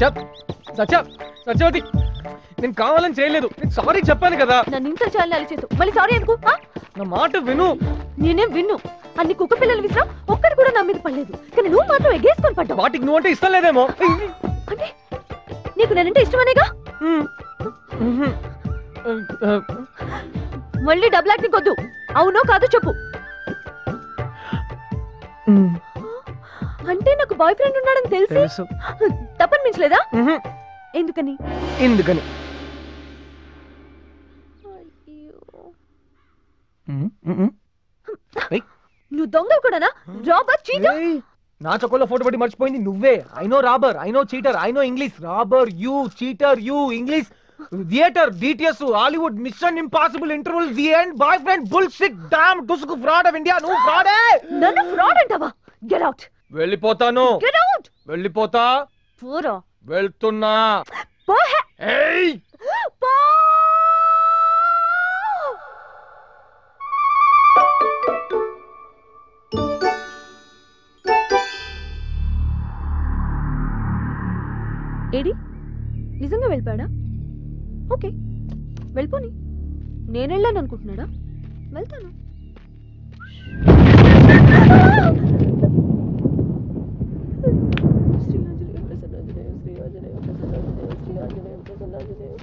సత్య సత్య సత్యవతి నేను కావాలని చేయలేదు, నేను సారీ చెప్పాను కదా. నన్ను ఇన్సల్ట్ చేయాలని అలిచేసావు, మళ్ళీ సారీ ఎందుకు? నా మాట విను. నేనేం విన్ను. అన్ని కుక్క పిల్లలు విసిరా ఒక్కటి కూడా నా మీద పడలేదు, కానీ నువ్వు మాత్రం ఎగేసుకొని పడ్డావు. వాటికి నువ్వు అంటే ఇష్టం లేదేమో. అంటే నీకు నేనంటే ఇష్టమనేగా? మళ్ళీ డబుల్ యాక్టింగ్ వద్దు. అవునో కాదో చెప్పు. అంటే నాకు బాయ్ ఫ్రెండ్ ఉన్నాడని తెలుసు తప్పనిపించలేదా? ఎందుకని? ఎందుకని నువ్వు దొంగ కూడానా? Robber, cheater. నా చొక్కలో ఫోటో పట్టి మర్చిపోయింది నువ్వే. I no robber, I no cheater, I no English. Robber you, cheater you, English, theatre, DTS, Hollywood, mission impossible, interval, the end, boyfriend, bullshit, damn, టుస్కు, ఫ్రాడ్ ఆఫ్ ఇండియా. నువ్వు ఫ్రాడే. నన్ను fraud అంటావా? Get out. వెళ్ళిపోతాను. Get out. వెళ్ళిపోతా. పోరా. వెళ్తున్నా. పో. ఏయ్ పో. ఏడి నిజంగా వెళ్ళిపోయాడా? ఓకే వెళ్ళిపోని. నేను వెళ్ళాను అనుకుంటున్నాడా? వెళ్తాను. శ్రీ ఆంజనేయ ప్రసన్నాంజనేయ, శ్రీ ఆంజనేయ ప్రసన్నాంజనేయ, శ్రీ ఆంజనేయ ప్రసన్నాంజనేయ.